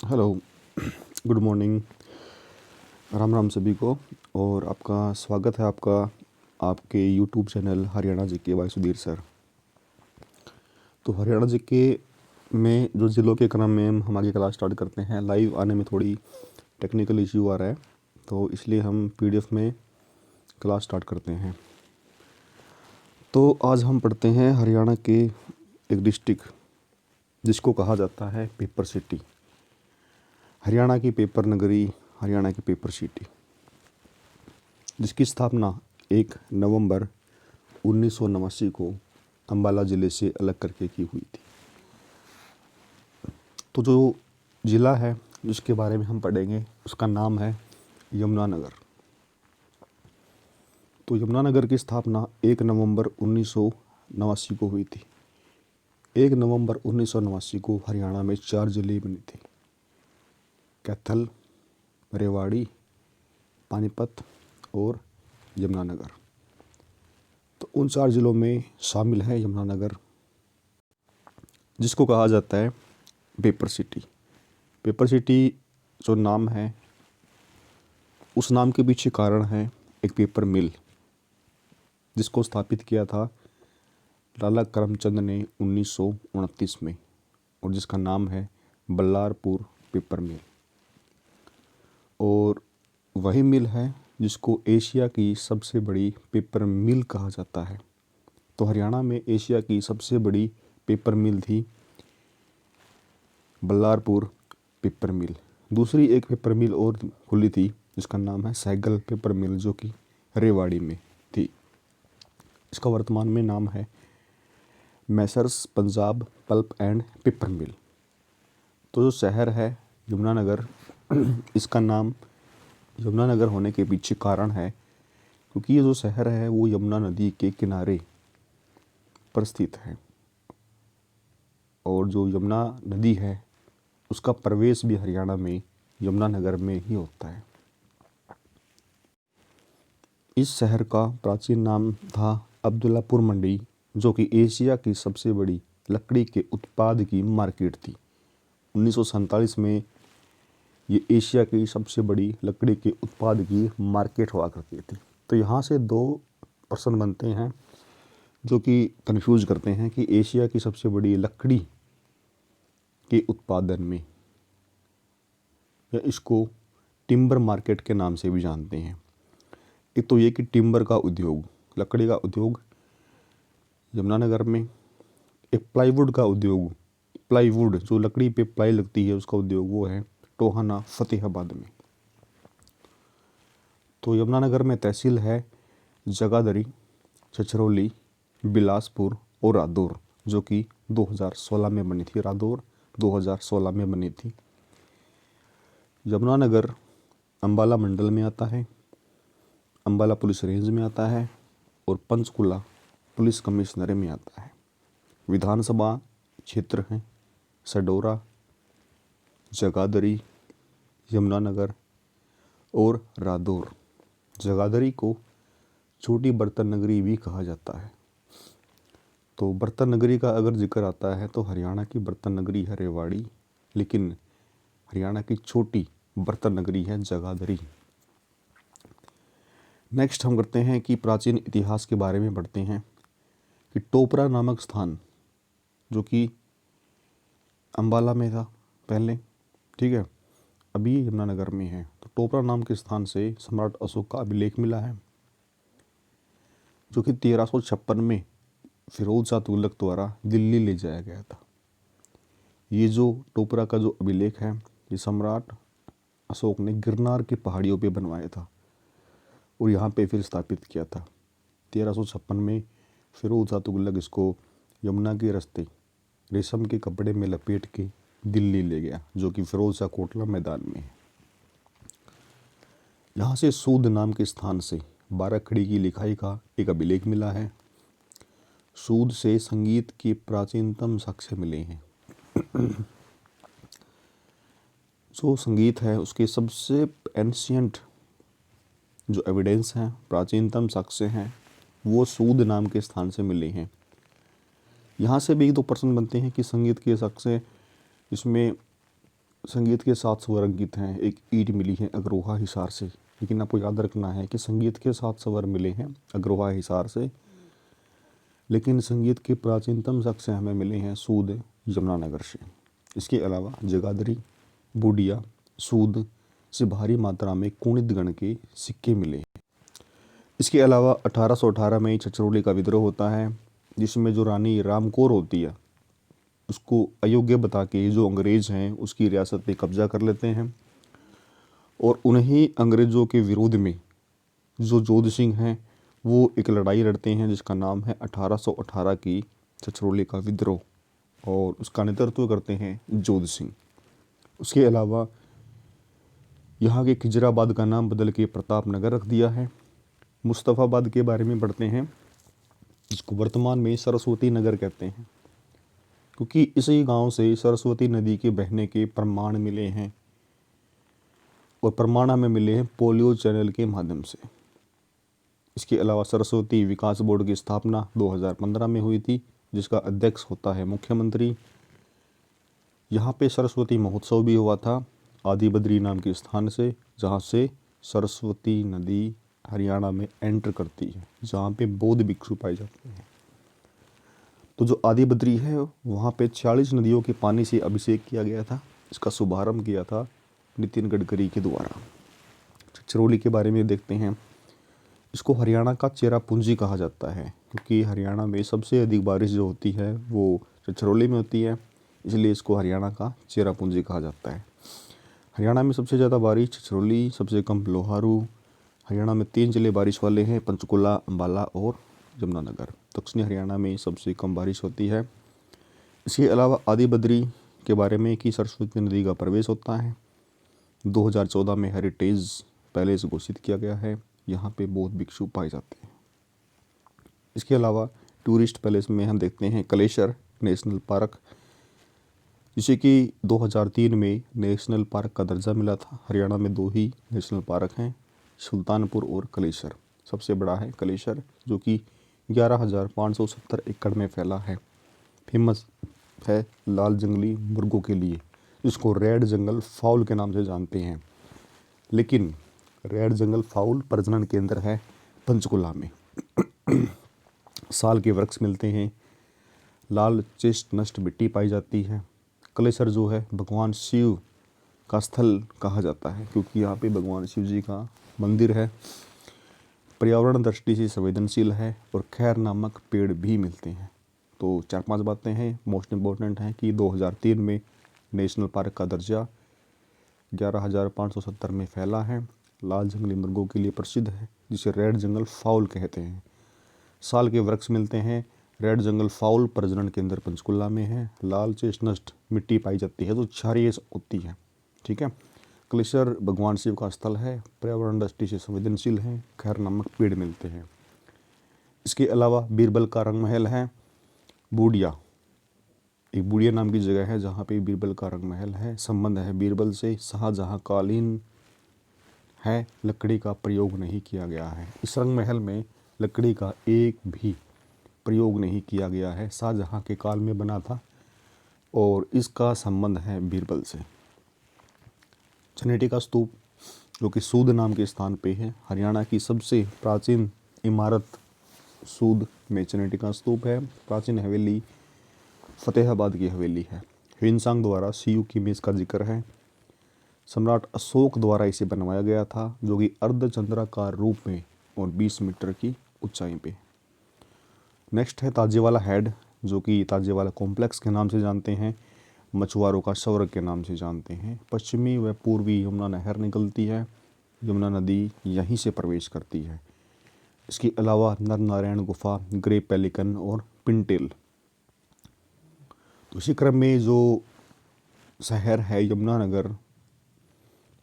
Hello, good morning, Ram Ram सभी को। और आपका स्वागत है आपके YouTube channel Haryana GK by Sudhir sir. तो हरियाणा जीके में जो ज़िलों के क्रम में हम आगे क्लास स्टार्ट करते हैं, लाइव आने में थोड़ी टेक्निकल इश्यू आ रहा है, तो इसलिए हम पीडीएफ में क्लास स्टार्ट करते हैं। तो आज हम पढ़ते हैं हरियाणा के एक डिस्ट्रिक्ट जिसको कहा जाता है पेपर सिटी। हरियाणा की पेपर नगरी, हरियाणा की पेपर सिटी, जिसकी स्थापना 1 नवंबर 1989 को अम्बाला ज़िले से अलग करके की हुई थी। तो जो ज़िला है जिसके बारे में हम पढ़ेंगे उसका नाम है यमुनानगर। तो यमुनानगर की स्थापना 1 नवंबर 1989 को हुई थी। 1 नवंबर 1989 को हरियाणा में 4 ज़िले बने थे: कैथल, रेवाड़ी, पानीपत और यमुनानगर। तो उन 4 ज़िलों में शामिल है यमुनानगर, जिसको कहा जाता है पेपर सिटी। पेपर सिटी जो नाम है, उस नाम के पीछे कारण है एक पेपर मिल, जिसको स्थापित किया था लाला करमचंद ने 1929 में, और जिसका नाम है बल्लारपुर पेपर मिल। और वही मिल है जिसको एशिया की सबसे बड़ी पेपर मिल कहा जाता है। तो हरियाणा में एशिया की सबसे बड़ी पेपर मिल थी बल्लारपुर पेपर मिल। दूसरी एक पेपर मिल और खुली थी जिसका नाम है सहगल पेपर मिल, जो कि रेवाड़ी में थी। इसका वर्तमान में नाम है messrs Punjab pulp and paper mill. तो जो शहर है यमुनानगर, इसका नाम यमुनानगर होने के पीछे कारण है क्योंकि ये जो शहर है वो यमुना नदी के किनारे पर स्थित है, और जो यमुना नदी है उसका प्रवेश भी हरियाणा में यमुनानगर में ही होता है। इस शहर का प्राचीन नाम था अब्दुल्लापुर मंडी, जो कि एशिया की सबसे बड़ी लकड़ी के उत्पाद की मार्केट थी। 1947 में ये एशिया की सबसे बड़ी लकड़ी के उत्पाद की मार्केट हुआ करती थी। तो यहाँ से 2 प्रश्न बनते हैं जो कि कन्फ्यूज करते हैं कि एशिया की सबसे बड़ी लकड़ी के उत्पादन में, या इसको टिम्बर मार्केट के नाम से भी जानते हैं। एक तो ये कि टिम्बर का उद्योग, लकड़ी का उद्योग यमुनानगर में। एक प्लाईवुड का उद्योग, प्लाईवुड जो लकड़ी पे प्लाई लगती है उसका उद्योग, वो है टोहाना फतेहाबाद में। तो यमुनानगर में तहसील है जगाधरी, छछरौली, बिलासपुर और रादौर, जो कि 2016 में बनी थी। रादौर 2016 में बनी थी। यमुनानगर अम्बाला मंडल में आता है, अम्बाला पुलिस रेंज में आता है और पंचकुला पुलिस कमिश्नरी में आता है। विधानसभा क्षेत्र हैं सडोरा, जगाधरी, यमुनानगर और रादौर। जगाधरी को छोटी बर्तन नगरी भी कहा जाता है। तो बर्तन नगरी का अगर जिक्र आता है तो हरियाणा की बर्तन नगरी है रेवाड़ी, लेकिन हरियाणा की छोटी बर्तन नगरी है जगाधरी। नेक्स्ट हम करते हैं कि प्राचीन इतिहास के बारे में पढ़ते हैं कि टोपरा नामक स्थान, जो कि अम्बाला में था पहले, ठीक है, अभी यमुनानगर में है। तो टोपरा नाम के स्थान से सम्राट अशोक का अभिलेख मिला है, जो कि 1356 में फिरोज शाह तुगलक द्वारा दिल्ली ले जाया गया था। ये जो टोपरा का जो अभिलेख है, ये सम्राट अशोक ने गिरनार की पहाड़ियों पे बनवाया था और यहाँ पे फिर स्थापित किया था। 1356 में फिरोज शाह तुगलक इसको यमुना के रास्ते रेशम के कपड़े में लपेट के दिल्ली ले गया, जो कि फिरोज शाह कोटला मैदान में है। यहाँ से सूद नाम के स्थान से 12 खड़ी की लिखाई का एक अभिलेख मिला है। सूद से संगीत के प्राचीनतम साक्ष्य मिले हैं। जो संगीत है उसके सबसे एंशियंट जो एविडेंस हैं, प्राचीनतम साक्ष्य हैं, वो सूद नाम के स्थान से मिले हैं। यहाँ से भी 1-2 प्रश्न बनते हैं कि संगीत के साक्ष्य इसमें संगीत के 7 स्वर अंकित हैं। एक ईंट मिली है अग्रोहा हिसार से, लेकिन आपको याद रखना है कि संगीत के 7 स्वर मिले हैं अग्रोहा हिसार से, लेकिन संगीत के प्राचीनतम साक्ष्य हमें मिले हैं सूद यमुनानगर से। इसके अलावा जगाधरी, बूडिया, सूद से भारी मात्रा में कुणित गण के सिक्के मिले हैं। इसके अलावा 1818 में छछरौली का विद्रोह होता है, जिसमें जो रानी रामकौर होती है उसको अयोग्य बता के जो अंग्रेज हैं उसकी रियासत पे कब्जा कर लेते हैं, और उन्हीं अंग्रेज़ों के विरोध में जो जोध सिंह हैं वो एक लड़ाई लड़ते हैं जिसका नाम है 1818 की छछरौली का विद्रोह, और उसका नेतृत्व करते हैं जोध सिंह। उसके अलावा यहाँ के खिजराबाद का नाम बदल के प्रतापनगर रख दिया है। मुस्तफ़ाबाद के बारे में पढ़ते हैं, जिसको वर्तमान में सरस्वती नगर कहते हैं, क्योंकि इसी गांव से सरस्वती नदी के बहने के प्रमाण मिले हैं, और प्रमाण हमें मिले हैं पोलियो चैनल के माध्यम से। इसके अलावा सरस्वती विकास बोर्ड की स्थापना 2015 में हुई थी, जिसका अध्यक्ष होता है मुख्यमंत्री। यहाँ पे सरस्वती महोत्सव भी हुआ था आदि बद्री नाम के स्थान से, जहाँ से सरस्वती नदी हरियाणा में एंटर करती है, जहाँ पे बौद्ध भिक्षु पाए जाते हैं। तो जो आदि बद्री है वहाँ पे 46 नदियों के पानी से अभिषेक किया गया था। इसका शुभारंभ किया था नितिन गडकरी के द्वारा। छछरौली के बारे में देखते हैं, इसको हरियाणा का चेरापूंजी कहा जाता है, क्योंकि हरियाणा में सबसे अधिक बारिश जो होती है वो छछरौली में होती है, इसलिए इसको हरियाणा का चेरापूंजी कहा जाता है। हरियाणा में सबसे ज़्यादा बारिश छछरौली, सबसे कम लोहारू। हरियाणा में 3 जिले बारिश वाले हैं, पंचकुला, अम्बाला और यमुनानगर। दक्षिणी हरियाणा में सबसे कम बारिश होती है। इसके अलावा आदि बद्री के बारे में कि सरस्वती नदी का प्रवेश होता है, 2014 में हेरिटेज पैलेस घोषित किया गया है, यहाँ पे बौद्ध भिक्षु पाए जाते हैं। इसके अलावा टूरिस्ट पैलेस में हम देखते हैं कलेश्वर नेशनल पार्क, जिसे कि 2003 में नेशनल पार्क का दर्जा मिला था। हरियाणा में 2 ही नेशनल पार्क हैं, सुल्तानपुर और कलेश्वर। सबसे बड़ा है कलेश्वर, जो कि 11,570 एकड़ में फैला है। फेमस है लाल जंगली मुर्गों के लिए, जिसको रेड जंगल फाउल के नाम से जानते हैं, लेकिन रेड जंगल फाउल प्रजनन केंद्र है पंचकुला में। साल के वृक्ष मिलते हैं, लाल चेस्टनट मिट्टी पाई जाती है। कलेश्वर जो है भगवान शिव का स्थल कहा जाता है, क्योंकि यहाँ पे भगवान शिव जी का मंदिर है। पर्यावरण दृष्टि से संवेदनशील है, और खैर नामक पेड़ भी मिलते हैं। तो 4-5 बातें हैं, मोस्ट इम्पोर्टेंट हैं कि 2003 में नेशनल पार्क का दर्जा 11,570 में फैला है, लाल जंगली मुर्गों के लिए प्रसिद्ध है, जिसे रेड जंगल फाउल कहते हैं। साल के वृक्ष मिलते हैं, रेड जंगल फाउल प्रजनन केंद्र पंचकुला में है, लाल चेस्टनट मिट्टी पाई जाती है, तो क्षारीय होती है। ठीक है। कलेश्वर भगवान शिव का स्थल है, पर्यावरण दृष्टि से संवेदनशील है, खैर नामक पेड़ मिलते हैं। इसके अलावा बीरबल का रंग महल है। बूडिया, एक बूडिया नाम की जगह है जहाँ पे बीरबल का रंग महल है। संबंध है बीरबल से, शाहजहाँ कालीन है, लकड़ी का प्रयोग नहीं किया गया है। इस रंग महल में लकड़ी का एक भी प्रयोग नहीं किया गया है, शाहजहाँ के काल में बना था, और इसका संबंध है बीरबल से। चनेटी का स्तूप, जो कि सूद नाम के स्थान पे है, हरियाणा की सबसे प्राचीन इमारत सूद में चनेटी का स्तूप है। प्राचीन हवेली फतेहाबाद की हवेली है। ह्वेनसांग द्वारा सीयू की इमेज का जिक्र है। सम्राट अशोक द्वारा इसे बनवाया गया था, जो कि अर्धचंद्राकार रूप में और 20 मीटर की ऊंचाई पे। नेक्स्ट है ताजेवाला हेड, जो कि ताजेवाला कॉम्प्लेक्स के नाम से जानते हैं, मछुआरों का स्वर्ग के नाम से जानते हैं। पश्चिमी व पूर्वी यमुना नहर निकलती है, यमुना नदी यहीं से प्रवेश करती है। इसके अलावा नर नारायण गुफा, ग्रे पेलिकन और पिंटेल। तो इसी क्रम में जो शहर है यमुनानगर,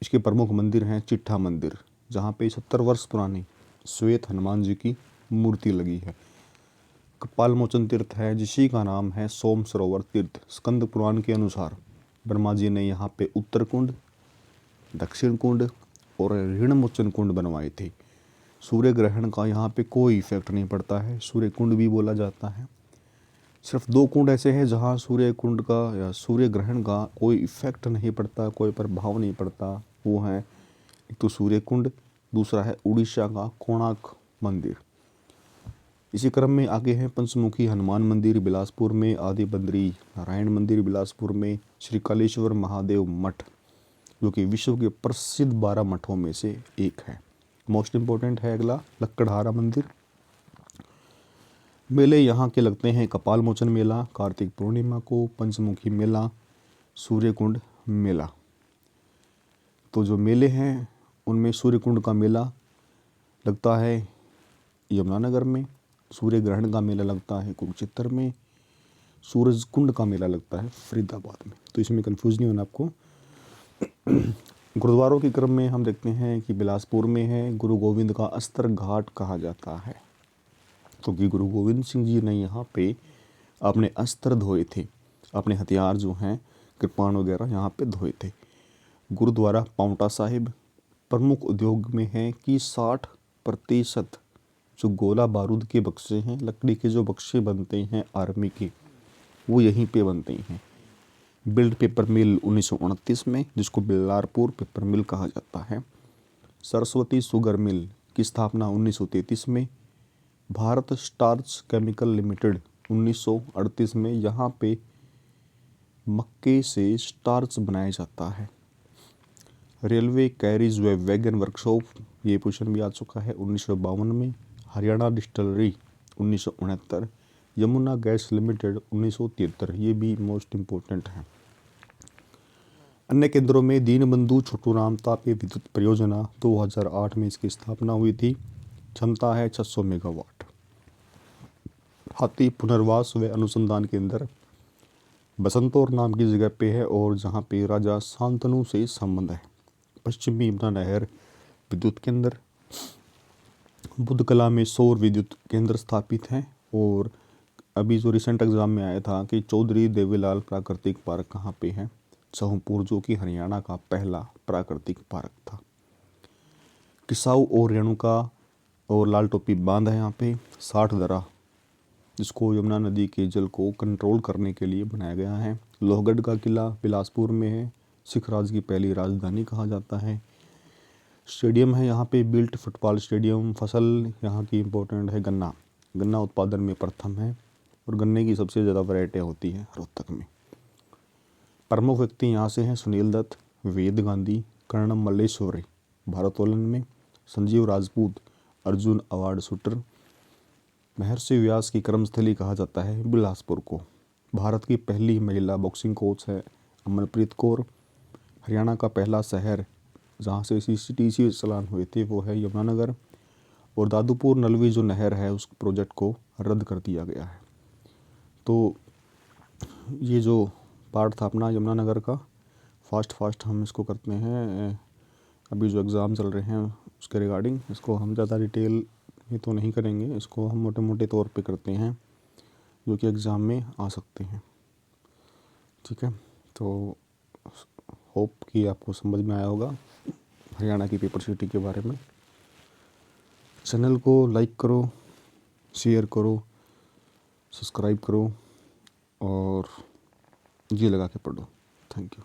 इसके प्रमुख मंदिर हैं चिट्ठा मंदिर, जहाँ पे 70 वर्ष पुरानी श्वेत हनुमान जी की मूर्ति लगी है। कपाल मोचन तीर्थ है, जिसी का नाम है सोम सरोवर तीर्थ। स्कंद पुराण के अनुसार ब्रह्मा जी ने यहाँ पे उत्तर कुंड, दक्षिण कुंड और ऋण मोचन कुंड बनवाए थे। सूर्य ग्रहण का यहाँ पे कोई इफेक्ट नहीं पड़ता है, सूर्य कुंड भी बोला जाता है। सिर्फ 2 कुंड ऐसे हैं जहाँ सूर्य कुंड का या सूर्य ग्रहण का कोई इफेक्ट नहीं पड़ता, कोई प्रभाव नहीं पड़ता। वो हैं, एक तो सूर्य कुंड, दूसरा है उड़ीसा का कोणार्क मंदिर। इसी क्रम में आगे हैं पंचमुखी हनुमान मंदिर बिलासपुर में, आदि बद्री नारायण मंदिर बिलासपुर में, श्री कालेश्वर महादेव मठ जो कि विश्व के प्रसिद्ध 12 मठों में से एक है। मोस्ट इम्पोर्टेंट है अगला लक्कड़हारा मंदिर। मेले यहाँ के लगते हैं कपाल मोचन मेला कार्तिक पूर्णिमा को, पंचमुखी मेला, सूर्य कुंड मेला। तो जो मेले हैं उनमें सूर्य कुंड का मेला लगता है यमुनानगर में, सूर्य ग्रहण का मेला लगता है कुरुक्षेत्र में, सूरज कुंड का मेला लगता है फरीदाबाद में। तो इसमें कंफ्यूज नहीं होना आपको। गुरुद्वारों के क्रम में हम देखते हैं कि बिलासपुर में है, गुरु गोविंद का अस्त्र घाट कहा जाता है क्योंकि गुरु गोविंद सिंह जी ने यहाँ पे अपने अस्त्र धोए थे, अपने हथियार जो हैं कृपाण वगैरह यहाँ पे धोए थे। गुरुद्वारा पांवटा साहिब प्रमुख उद्योग में है कि 60% जो गोला बारूद के बक्से हैं, लकड़ी के जो बक्से बनते हैं आर्मी के, वो यहीं पे बनते हैं। बिल्ड पेपर मिल 1929 में, जिसको बिलारपुर पेपर मिल कहा जाता है। सरस्वती शुगर मिल की स्थापना 1933 में। भारत स्टार्च केमिकल लिमिटेड 1938 में, यहाँ पे मक्के से स्टार्च बनाया जाता है। रेलवे कैरिज व वैगन वर्कशॉप, ये क्वेश्चन भी आ चुका है 1952 में। Haryana distillery 1969, Yamuna gas limited 1973, ये भी मोस्ट इम्पोर्टेंट है। अन्य केंद्रों में दीनबंधु छोटूराम तापीय विद्युत परियोजना 2008 में इसकी स्थापना हुई थी। क्षमता है 600 मेगावाट। हाथी पुनर्वास व अनुसंधान केंद्र बसंतौर नाम की जगह पे है और जहाँ पे राजा शांतनु से संबंध है। पश्चिमी यमुना नहर विद्युत केंद्र, बुद्ध कला में सौर विद्युत केंद्र स्थापित हैं। और अभी जो रिसेंट एग्जाम में आया था कि चौधरी देवीलाल प्राकृतिक पार्क कहाँ पे है, जौनपुर, जो कि हरियाणा का पहला प्राकृतिक पार्क था। किसाऊ और रेणुका और लाल टोपी बांध है यहाँ पे। 60 दर्रा, जिसको यमुना नदी के जल को कंट्रोल करने के लिए बनाया गया है। लोहगढ़ का किला बिलासपुर में है, सिख राज की पहली राजधानी कहा जाता है। स्टेडियम है यहाँ पे बिल्ट फुटबॉल स्टेडियम। फसल यहाँ की इम्पोर्टेंट है गन्ना, गन्ना उत्पादन में प्रथम है और गन्ने की सबसे ज़्यादा वैरायटी होती है रोहतक में। प्रमुख व्यक्ति यहाँ से हैं सुनील दत्त, वेद गांधी, कर्णम मल्लेश्वरी भारोत्तोलन में, संजीव राजपूत अर्जुन अवार्ड शूटर। महर्षि व्यास की कर्मस्थली कहा जाता है बिलासपुर को। भारत की पहली महिला बॉक्सिंग कोच है अमनप्रीत कौर। हरियाणा का पहला शहर जहाँ से CCTC चलान हुए थे वो है यमुनानगर। और दादूपुर नलवी जो नहर है उस प्रोजेक्ट को रद्द कर दिया गया है। तो ये जो पार्ट था अपना यमुनानगर का, फास्ट हम इसको करते हैं। अभी जो एग्ज़ाम चल रहे हैं उसके रिगार्डिंग, इसको हम ज़्यादा डिटेल में तो नहीं करेंगे, इसको हम मोटे मोटे तौर पे करते हैं जो कि एग्ज़ाम में आ सकते हैं। ठीक है, तो होप कि आपको समझ में आया होगा हरियाणा की पेपर सिटी के बारे में। चैनल को लाइक करो, शेयर करो, सब्सक्राइब करो और जी लगा के पढ़ो। Thank you.